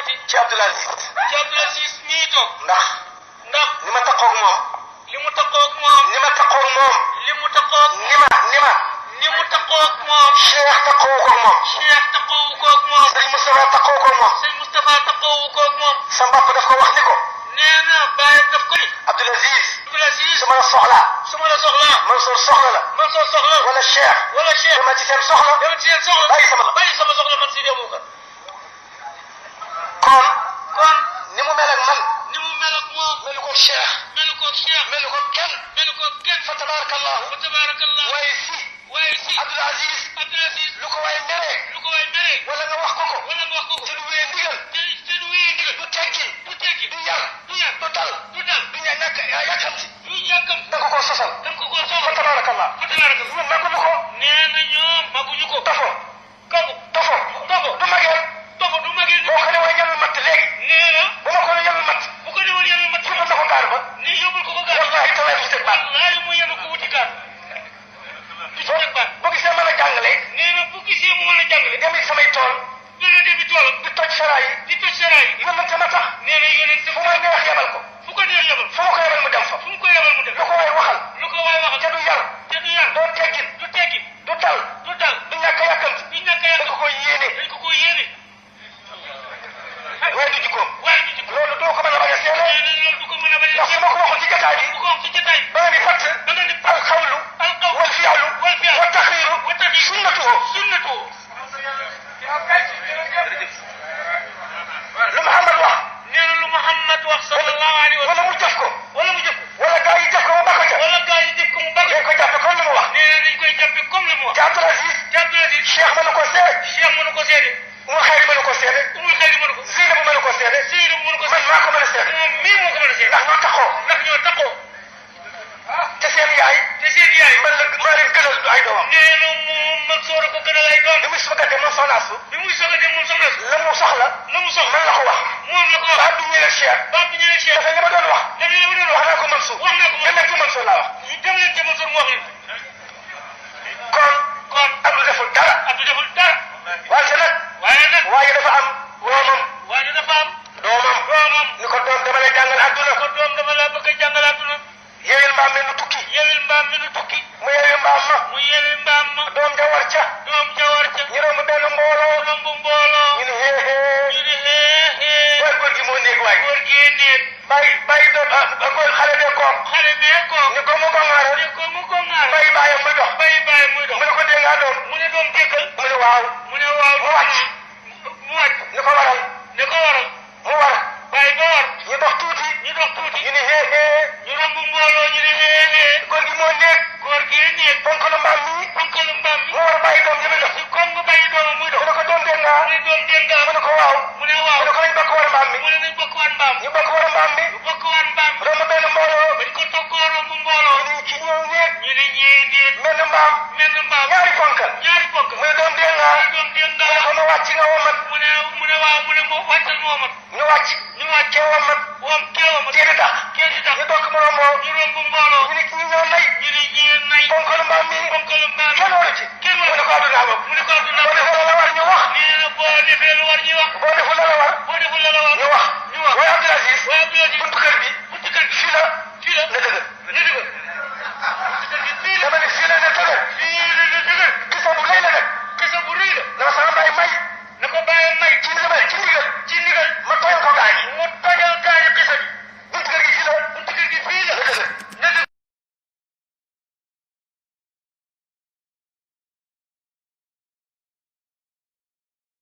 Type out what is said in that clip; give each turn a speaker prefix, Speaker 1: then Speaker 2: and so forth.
Speaker 1: tuuti.
Speaker 2: ci Abdoul Aziz.
Speaker 1: ci Abdoul Aziz mii toog.
Speaker 2: ndax. ni ma taxoog moom.
Speaker 1: li mu taxoog moom.
Speaker 2: ni ma taxoog moom.
Speaker 1: li mu taxoog.
Speaker 2: ni ma.
Speaker 1: ni mu taxoog moom.
Speaker 2: Cheikh taxawu koog moom.
Speaker 1: Cheikh taxawu koog moom.
Speaker 2: sëñ Moustapha taxawu koog moom.
Speaker 1: sëñ Moustapha taxawu koog moom.
Speaker 2: sa mbàpp daf ko wax ni ko.
Speaker 1: nee na bàyyi daf ko ni.
Speaker 2: Abdoul Aziz.
Speaker 1: Abdoul Aziz.
Speaker 2: su ma la soxlaa.
Speaker 1: su ma la soxlaa.
Speaker 2: Mansour soxla la.
Speaker 1: Mansour soxla.
Speaker 2: wala Cheikh.
Speaker 1: wala Cheikh.
Speaker 2: dama ci seen soxla.
Speaker 1: dama ci seen soxla.
Speaker 2: bàyyi sama la.
Speaker 1: bàyyi sama soxla man si démb ka.
Speaker 2: kon.
Speaker 1: ni mu mel ak man. ni mu mel ak moom.
Speaker 2: melu ko Cheikh.
Speaker 1: melu ko Cheikh.
Speaker 2: melu ko kenn.
Speaker 1: melu ko kenn.
Speaker 2: fa tabarakallahu.
Speaker 1: fa tabarakallahu. waaye si.
Speaker 2: Abdoul Aziz.
Speaker 1: Abdoul Aziz.
Speaker 2: lu ko waay meree.
Speaker 1: lu ko waay meree.
Speaker 2: wala nga wax ko ko.
Speaker 1: wala nga wax ko ko.
Speaker 2: te du wéyee ndigal.
Speaker 1: te du wéyee ndigal.
Speaker 2: du teggin.
Speaker 1: du teggin.
Speaker 2: du yar.
Speaker 1: du yar.
Speaker 2: du dal.
Speaker 1: du dal.
Speaker 2: du ñàkk yàkkamti.
Speaker 1: du yàkkam.
Speaker 2: da nga ko sosal.
Speaker 1: da nga ko soxla.
Speaker 2: fa tabarakallah.
Speaker 1: fa tabarakallah.
Speaker 2: ñun maguñu ko.
Speaker 1: nee na ñoom maguñu ko.
Speaker 2: tofo.
Speaker 1: tofo.
Speaker 2: du mageel.
Speaker 1: tofo du mageel.
Speaker 2: boo ko ne woon yàlla matt léegi.
Speaker 1: nee na.
Speaker 2: bu ma ko ne yàlla matt.
Speaker 1: bu ko demoon yàlla matt.
Speaker 2: yóbbul na ko gaar ba.
Speaker 1: ni yóbbul ko gaar.
Speaker 2: wallahi talaay du ci teg baat.
Speaker 1: wallahi mu yenu ko wuti gaar. du ci teg baat.
Speaker 2: boo gisee mën a jàngale.
Speaker 1: nee na bu gisee mu mën a jàngale.
Speaker 2: dem it samay tool.
Speaker 1: dana dem bi toolam.
Speaker 2: di toj sara yi.
Speaker 1: di toj sara yi.
Speaker 2: yónnante ma tax.
Speaker 1: nee na yónnante
Speaker 2: fu ma neex yebal ko.
Speaker 1: fu ko neex yebal.
Speaker 2: fu ma ko yebal mu dem fa.
Speaker 1: fu mu ko yebal mu dem.
Speaker 2: lu ko waay waxal.
Speaker 1: lu ko waay waxal.
Speaker 2: te du yar.
Speaker 1: te du yar.
Speaker 2: doo teggin.
Speaker 1: du teggin.
Speaker 2: du dal.
Speaker 1: du dal.
Speaker 2: du ñàkk a yàkkamti.
Speaker 1: du ñàkk a
Speaker 2: dañ
Speaker 1: yàkkamti.
Speaker 2: ko koy yéene.
Speaker 1: dañ ko koy yéene.
Speaker 2: waaye du jikkoom.
Speaker 1: waaye du jikkoom.
Speaker 2: loolu doo ko mën a bañ a seede.
Speaker 1: nee na loolu du ko mën a bañ a
Speaker 2: ndax su ma ko waxoon ci jotaay bi.
Speaker 1: bu ko wax ci jotaay bi.
Speaker 2: ba nga ni fatt.
Speaker 1: ba nga ni
Speaker 2: alxawlu.
Speaker 1: alxawlu.
Speaker 2: wal fi'lu.
Speaker 1: wal fi'lu.
Speaker 2: wa taxiiru.
Speaker 1: wa taxiiru.
Speaker 2: sunnatuhu.
Speaker 1: sunnatuhu.
Speaker 2: lu Muhammad wax.
Speaker 1: nee na lu Muhammad wax sallallahu alayhi wa
Speaker 2: wala
Speaker 1: sallam.
Speaker 2: mu jëf ko.
Speaker 1: wala mu jëf ko.
Speaker 2: wala gaa yi jëf ko mu bako ca.
Speaker 1: wala gaa yi jëf ko mu bako.
Speaker 2: dañ ko jàppe comme li mu wax.
Speaker 1: nee na dañ koy jàppe comme li mu wax.
Speaker 2: te Abdoul Aziz.
Speaker 1: te Abdoul Aziz.
Speaker 2: Cheikh mënu ko seede.
Speaker 1: Cheikh mënu ko seede.
Speaker 2: Umul Xayri mënu ko seede.
Speaker 1: Umul Xayri mënu ko.
Speaker 2: Zeynabu mënu ko seede.
Speaker 1: Zeynabu mënu ko
Speaker 2: man
Speaker 1: seede.
Speaker 2: maa ko mën a seede.
Speaker 1: moom mii moo ko mën a seede.
Speaker 2: ndax ñoo taxoo.
Speaker 1: ndax ñoo taxoo.
Speaker 2: te seen yaay.
Speaker 1: te seen yaay.
Speaker 2: man la maa leen gënal ay doomam.
Speaker 1: nee na moom man soora ko gënal ay doom.
Speaker 2: bi muy soog a dem moom soxna Astu.
Speaker 1: bi muy soog a dem moom soxna Astu.
Speaker 2: la mu soxla.
Speaker 1: la mu soxla.
Speaker 2: man la ko wax.
Speaker 1: moom la ko wax.
Speaker 2: baat bi ñëwee Cheikh.
Speaker 1: baat bi ñëwee Cheikh.
Speaker 2: dafa li ma doon wax.
Speaker 1: daf li ma doon wax.
Speaker 2: wax naa ko Mansour.
Speaker 1: wax naa ko
Speaker 2: dem leen ci Mansour laa wax.
Speaker 1: dem leen ci Mansour mu wax leen.
Speaker 2: kon Abdou deful dara.
Speaker 1: Abdou deful dara.
Speaker 2: wante nag. waaye dafa am doomam.
Speaker 1: waaye dafa am.
Speaker 2: doomam. ni ko doom dama lay jàngal adduna.
Speaker 1: ko doom dama la bëgg a jàngal adduna.
Speaker 2: yewil mbaam mi nu tukki.
Speaker 1: yewil mbaam mi nu tukki.
Speaker 2: mu yewi mbaam ma.
Speaker 1: mu yewi mbaam ma.
Speaker 2: doom ja war ca.
Speaker 1: doom ja war ca.
Speaker 2: ñu romb benn mbooloo.
Speaker 1: romb mbooloo.
Speaker 2: ñu ne hee.
Speaker 1: ñu ne hee.
Speaker 2: waaye góor gi moo néeg waay.
Speaker 1: góor gi néeg.
Speaker 2: bàyyi doom góor xale bee koom.
Speaker 1: xale bee koom.
Speaker 2: ni ko mu gongaara.
Speaker 1: ni ko mu gongaara.
Speaker 2: bàyyi baayam muy dox.
Speaker 1: bàyyi baayam muy dox.
Speaker 2: mu ne ko dégg nga doom.
Speaker 1: mu ne doom jékkal.
Speaker 2: mu ne waaw.
Speaker 1: mu ne waaw.
Speaker 2: mu wàcc.
Speaker 1: mu wàcc.
Speaker 2: ni ko waral.
Speaker 1: ni ko waral.
Speaker 2: mu war.
Speaker 1: bàyyi ba war.
Speaker 2: ñu dox tuuti.
Speaker 1: ñu dox tuuti.
Speaker 2: ñu ne hee.
Speaker 1: ñu romb mbooloo ñu ne hee.
Speaker 2: góor gi moo néeg.
Speaker 1: góor gi néeg.
Speaker 2: ponkalu mbaam mi.
Speaker 1: ponkalu mbaam mi.
Speaker 2: mu war a bàyyi doom yi muy dox.
Speaker 1: comme nga bàyyi doomam muy dox.
Speaker 2: mu ne ko doom dégg nga.
Speaker 1: mu ne doom dégg nga.
Speaker 2: mu ne ko waaw.
Speaker 1: mu ne waaw.
Speaker 2: mu ne ko nañ bokk war a mbaam mi.
Speaker 1: mu ne nañ bokk waan mbaam.
Speaker 2: ñu bokk war a mbaam mi.
Speaker 1: ñu bokk waan mbaam.
Speaker 2: romb benn mbooloo.
Speaker 1: bañ ko toggoo romb mbooloo.
Speaker 2: ñu ne ci ñëw néeg.
Speaker 1: ñu ne ñee néeg.
Speaker 2: menn mbaam.
Speaker 1: menn mbaam.
Speaker 2: ñaari ponkal.
Speaker 1: ñaari ponk.
Speaker 2: mu ne doom dégg nga.
Speaker 1: mu ne doom dégg nga.
Speaker 2: mu ne ko ma wàcc nga womat.
Speaker 1: mu ne waaw mu ne moo wàccal moo mat.
Speaker 2: ñu wàcc.
Speaker 1: ñu wàcc.
Speaker 2: kee womat.
Speaker 1: kee womat.
Speaker 2: kee di tax.
Speaker 1: kee di tax.
Speaker 2: ñu bokk mu romboo.
Speaker 1: ñu romb mbooloo.
Speaker 2: ñu ne ci ñëw nay.
Speaker 1: ñu ne ñee nay.
Speaker 2: ponkalu mbaam mi.
Speaker 1: ponkalu mbaam.
Speaker 2: kenn waru ci.
Speaker 1: kenn
Speaker 2: mu ne ko àdduna bopp.
Speaker 1: mu ne ko àdduna
Speaker 2: mu ne